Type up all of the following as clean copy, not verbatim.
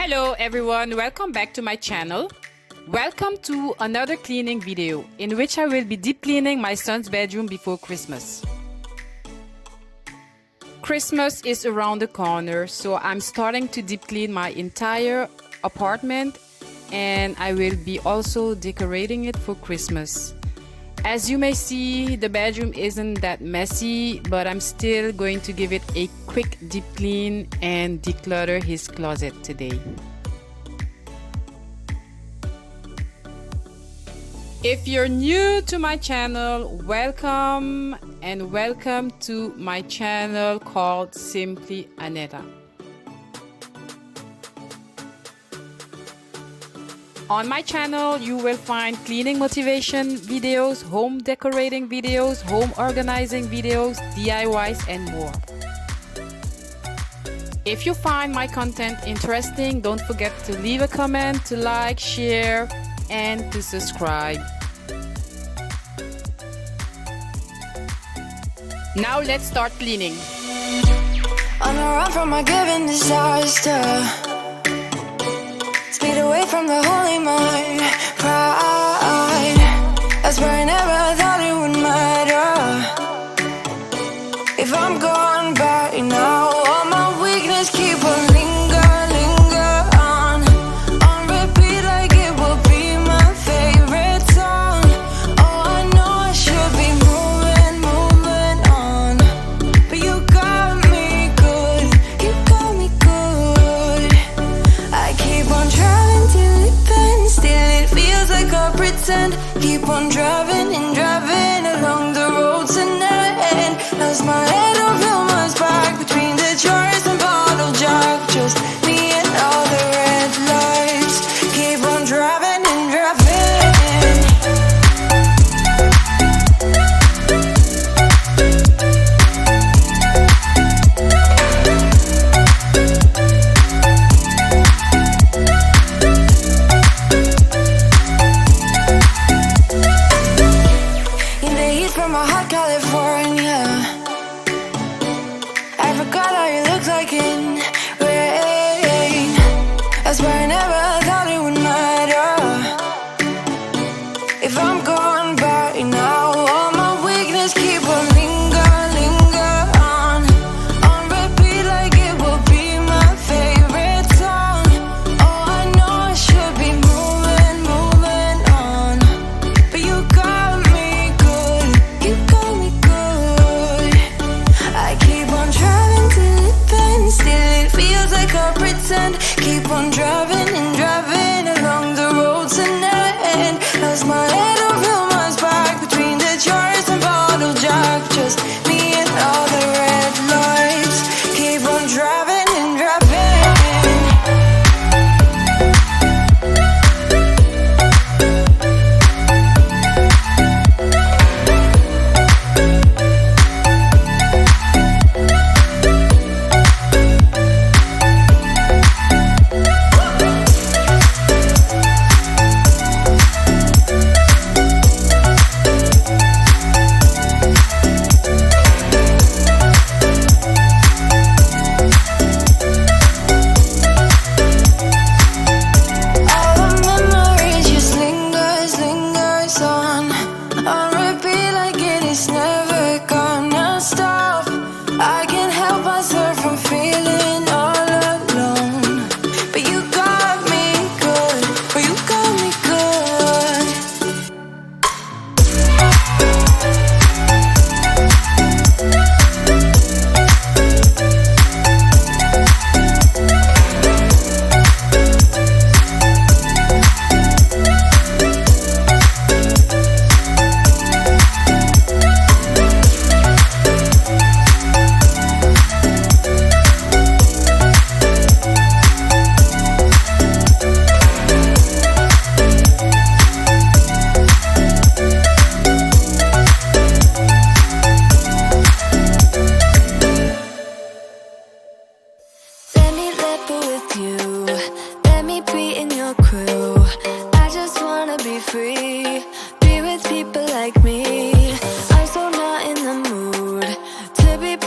Hello everyone, welcome back to my channel. Welcome to another cleaning video in which I will be deep cleaning my son's bedroom before Christmas. Christmas is around the corner, so I'm starting to deep clean my entire apartment, and I will be also decorating it for Christmas. As you may see, the bedroom isn't that messy, but I'm still going to give it a quick deep clean and declutter his closet today. If you're new to my channel, welcome and welcome to my channel called Simply Aneta. On my channel, you will find cleaning motivation videos, home decorating videos, home organizing videos, DIYs, and more. If you find my content interesting, don't forget to leave a comment, to like, share, and to subscribe. Now let's start cleaning. On the run from a given disaster, speed away from the holy mind, pride. That's where I never thought it would matter. If I'm gone by now, all my weakness keep on linger on repeat like it will be my favorite song. Oh, I know I should be moving on, but you got me good, you got me good. I keep on driving till it bends, still it feels like I pretend. Keep on driving and driving along the roads and end. As my head over my back between the jars and bottle jack, just me and all the red lights. Keep on driving and driving. In the heat from a hot California, I forgot how you look like in rain. I swear I never thought it would matter. If I'm gone by now, all my weakness keep on linger on repeat like it will be my favorite song. Oh, I know I should be moving on, but you got me good, you got me good. I keep on driving till it bends, still it feels like I pretend. Keep on driving and driving along the roads and end. As my head over my back between the jars and bottle jack, just me and all the red lights. Keep on driving and driving.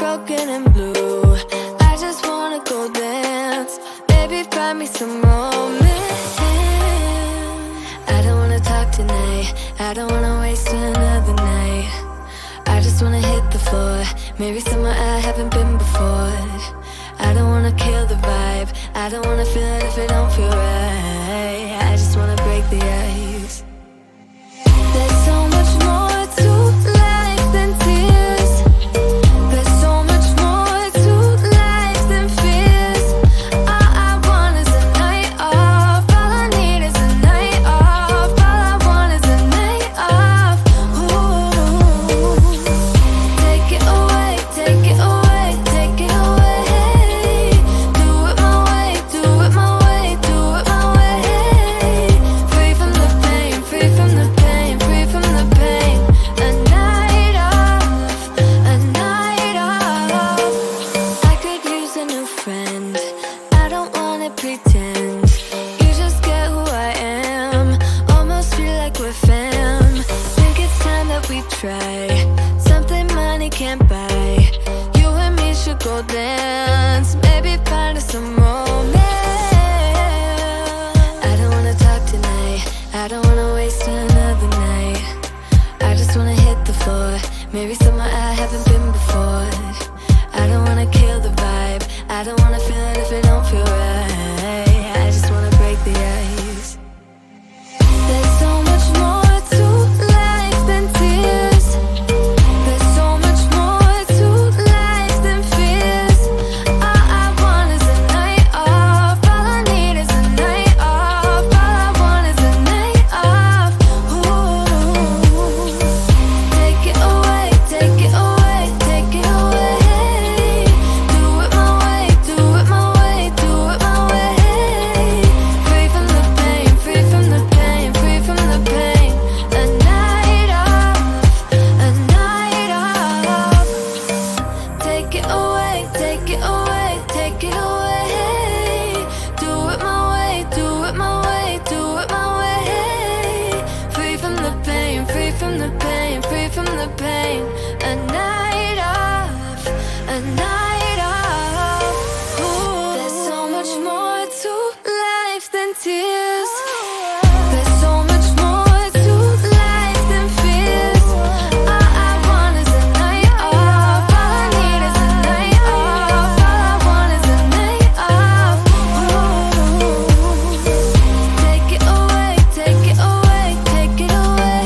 broken and blue. I just wanna go dance. Baby, write me some romance. I don't wanna talk tonight, I don't wanna waste another night. I just wanna hit the floor, maybe somewhere I haven't been before. I don't wanna kill the vibe, I don't wanna feel it if it don't feel right. I just wanna break the ice. There's so much more to life than tears. There's so much more to life than fears. All I want is a night off. All I need is a night off. All I want is a night off. Ooh. Take it away, take it away, take it away. Do it my way, do it my way, do it my way. Free from the pain, free from the pain, free from the pain. A night off, a night off. I could use a new friend, I don't wanna pretend. You just get who I am, almost feel like we're fam. Think it's time that we try something money can't buy. You and me should go dance, maybe find us some romance. I don't wanna talk tonight, I don't wanna waste another night. I just wanna hit the floor, maybe somewhere I haven't been before. I don't wanna kill the vibe, I don't wanna feel it if it don't feel right. I just wanna break the ice. There's so much more to life than tears. There's so much more to life than fears. All I want is a night off. All I need is a night off. All I want is a night off. Ooh. Take it away, take it away, take it away. Do it my way, do it my way, do it my way. Free from the pain, free from the pain, free from the pain. A night off, a night off. Take it away, take it away, take it away. Do it my way, do it my way, do it my way. Free from the pain, free from the pain, free from the pain. A night off, a night off. Ooh. There's so much more to life than tears. There's so much more to life than fears. All I want is a night off. All I need is a night off. All I want is a night off. Ooh. Take it away, take it away, take it away.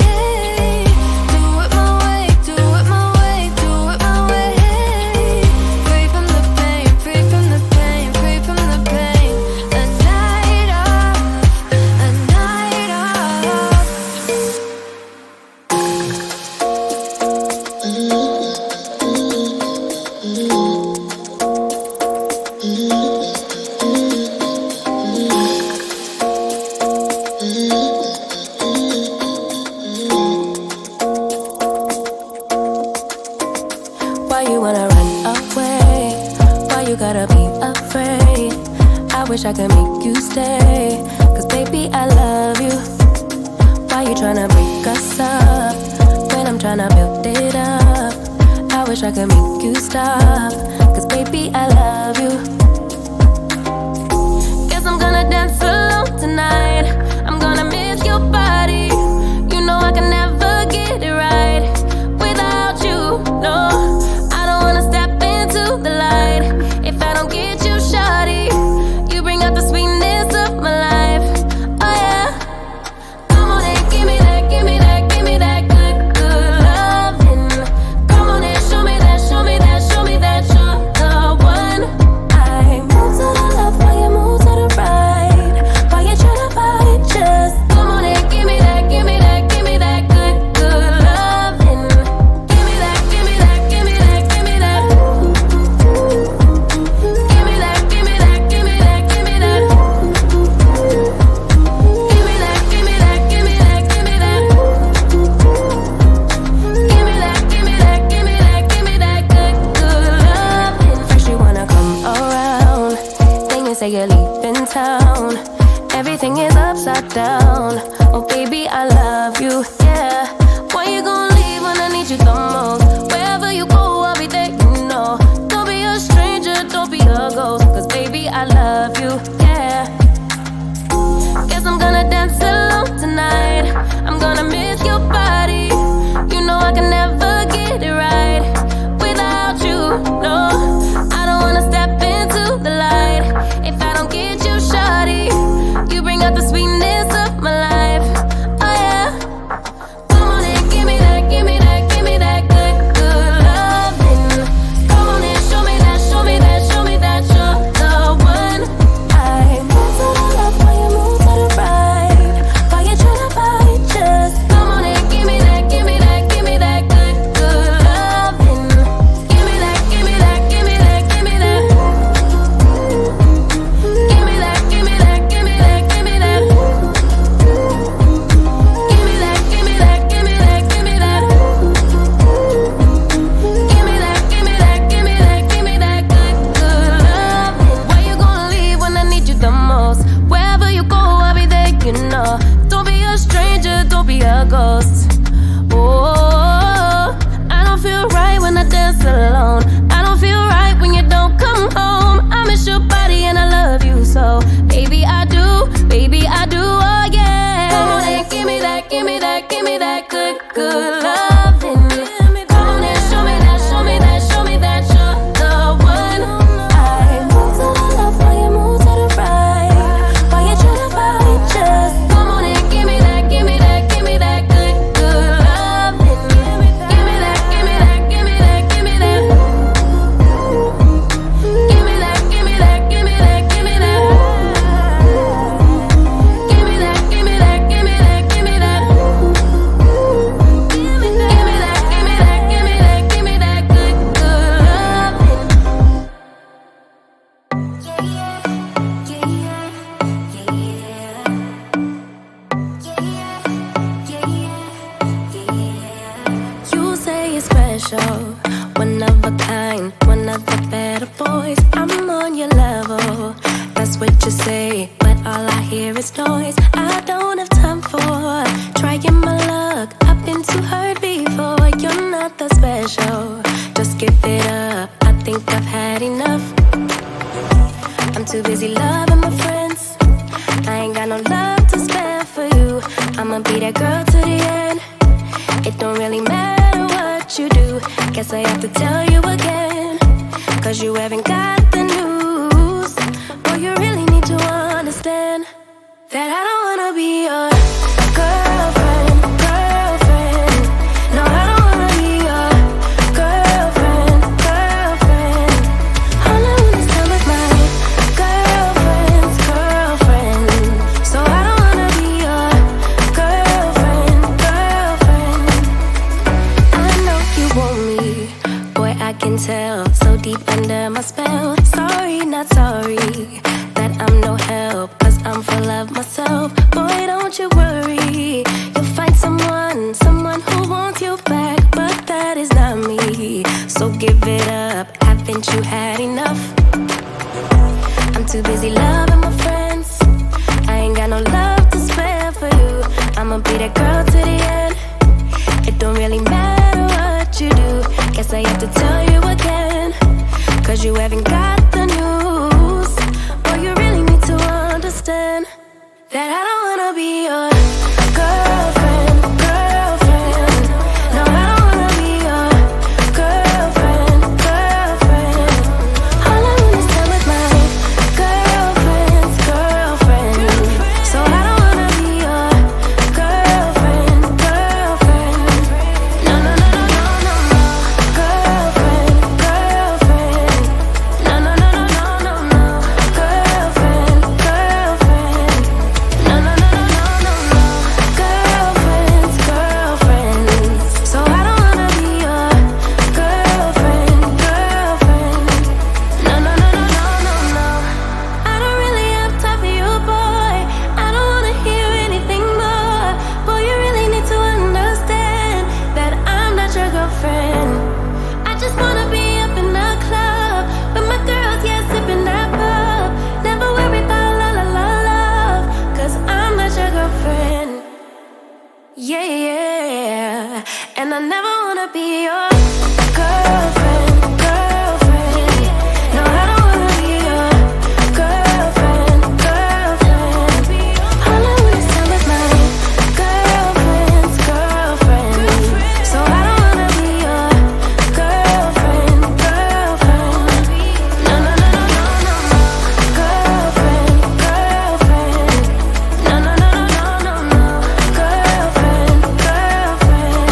Do it my way, do it my way, do it my way. Free from the pain, free from the pain, free from the pain. A night off, a night off. Why you wanna run away? Why you gotta be afraid? I wish I could make you stay, 'cause baby I love you. Why you tryna break us up when I'm tryna build it up? I wish I could make you stop, 'cause baby I love you. Guess I'm gonna dance alone tonight. I'm gonna miss your body. You know I can never get it right without you. No, I don't wanna step into the light if I don't get you, shawty. You bring out the sweetness of my life. Oh yeah. Come on and give me that, give me that, give me that good, good loving. Come on and show me that, show me that, show me that you're the one. I move to the left while you move to the right. While you tryna fight, just come on and give me that, give me that, give me that good, good loving. Give me that, give me that, give me that, give me that. Give me that, give me that, give me that, give me that. Give me that, give me that, give me that, give me that. Give me that, give me that, give me that, give me that good, good loving. First you wanna come around, then you say you're leaving town. Everything is upside down. Oh baby, I love you, yeah. Why you gonna leave when I need you the most? Wherever you go, I'll be there, you know. Don't be a stranger, don't be a ghost, 'cause baby, I love you, yeah. a ghost. Oh, I don't feel right when I dance alone. I don't feel right when you don't come home. I miss your body and I love you so. Baby, I do, oh yeah. Come on and give me that, give me that, give me that good, good loving. Come on and show me that, show me that, show me that you're the one. I move to the left while you move to the right, while you try to fight just. Come on and give me that, give me that, give me that good, good loving. Give me that, give me that, give me that, give me that. Give me that, give me that, give me that, give me that. Give me that, give me that, give me that, give me that. Give me that, give me that, give me that, give me that good, good loving. You say it's special, one of a kind, one of the better boys. I'm on your level, that's what you say, but all I hear is noise. I don't have time for trying my luck. I've been too hurt before. You're not that special, just give it up. I think I've had enough. I'm too busy loving my friends. I ain't got no love to spare for you. I'ma be that girl to the end. It don't really matter what you do. Guess I have to tell you again, 'cause you haven't got the news. Boy, you really need to understand that I don't wanna be your girlfriend, girlfriend. No, I don't wanna be your girlfriend, girlfriend. All I wanna spend with my girlfriend's girlfriend. So I don't wanna be your girlfriend, girlfriend. I know you want me, boy, I can tell. So deep under my spell. Sorry, not sorry that I'm no help, 'cause I'm full of myself. Boy, don't you worry, you'll find someone, someone who wants you back, but that is not me. So give it up, haven't you had enough? I'm too busy loving my friends. I ain't got no love to spare for you. I'ma be that girl to the end. It don't really matter what you do. Guess I have to tell you again, 'cause you haven't got the news. Boy, you really need to understand that I don't wanna be your girlfriend, girlfriend. No, I don't wanna be your girlfriend, girlfriend. All I wanna is spend with my girlfriend's girlfriend. So I don't wanna be your girlfriend, girlfriend. No, no, no, no, no, no, no. Girlfriend, girlfriend. No, no, no, no, no, no, no. Girlfriend, girlfriend. No, no, no, no, no, no, no. Girlfriend's girlfriend. So I don't wanna be your girlfriend, girlfriend. No, no, no, no, no, no, no. I don't really have time for you, boy. I don't wanna hear anything more. Boy, you really need to understand that I'm not your girlfriend. I just wanna be up in the club with my girls, yeah, sipping that pub. Never worry about la la la love, 'cause I'm not your girlfriend. Yeah, yeah. And I never wanna be your girlfriend, girlfriend. No, I don't wanna be your girlfriend, girlfriend. All I wanna is spend with my girlfriend's girlfriend. So I don't wanna be your girlfriend, girlfriend. No, no, no, no, no, no, no. Girlfriend, girlfriend. No, no, no, no, no, no, no. Girlfriend, girlfriend.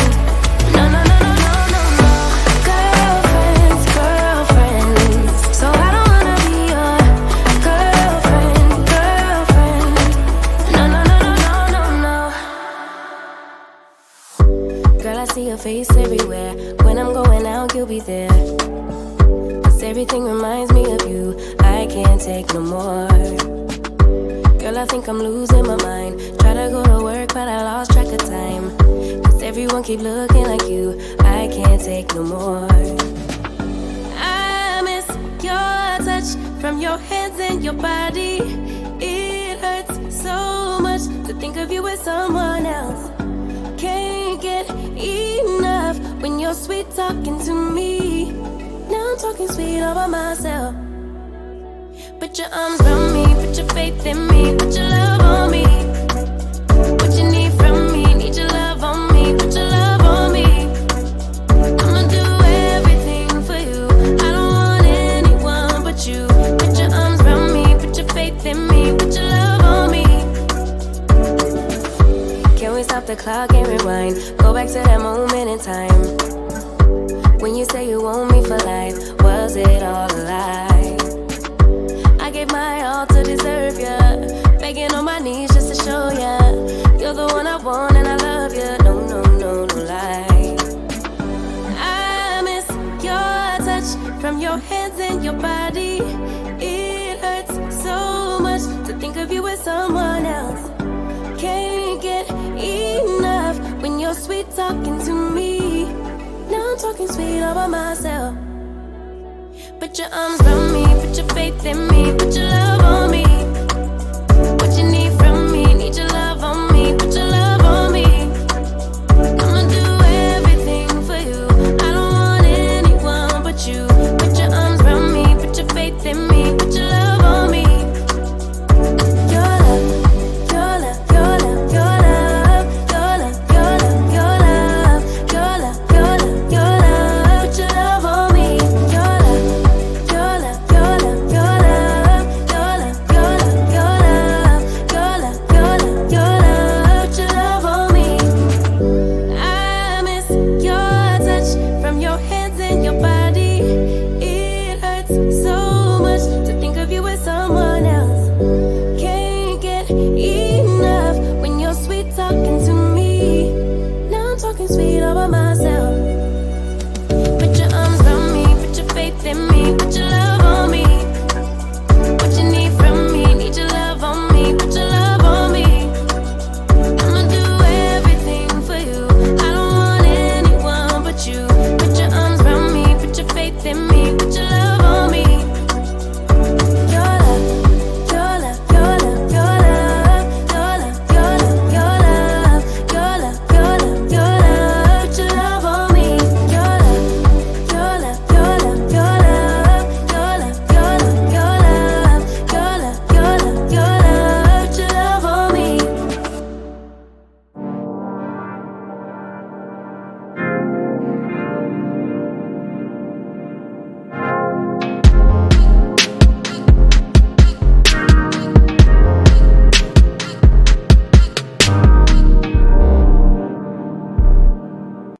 No, no, no, no, no, no, no. Girlfriend's girlfriend. So I don't wanna be your girlfriend, girlfriend. No, no, no, no, no, no, no. Girl, I see your face everywhere. When I'm going out, you'll be there. 'Cause everything reminds me of you. I can't take no more. Girl, I think I'm losing my mind. Try to go to work, but I lost track of time. 'Cause everyone keep looking like you. I can't take no more. I miss your touch from your hands and your body. It hurts so much to think of you with someone else. Can't you're sweet talking to me. Now I'm talking sweet all by myself. Put your arms around me, put your faith in me, put your love on me. What you need from me, need your love on me, put your love on me. I'ma do everything for you. I don't want anyone but you. Put your arms around me, put your faith in me, put your love on me. Can we stop the clock and rewind? Go back to that moment in time when you say you want me for life. Was it all a lie? I gave my all to deserve ya, begging on my knees just to show ya you're the one I want and I love ya. No, no, no, no lie. I miss your touch from your hands and your body. It hurts so much to think of you with someone else. Can't get enough when you're sweet talking to me. Now I'm talking sweet all by myself. Put your arms around me, put your faith in me, put your love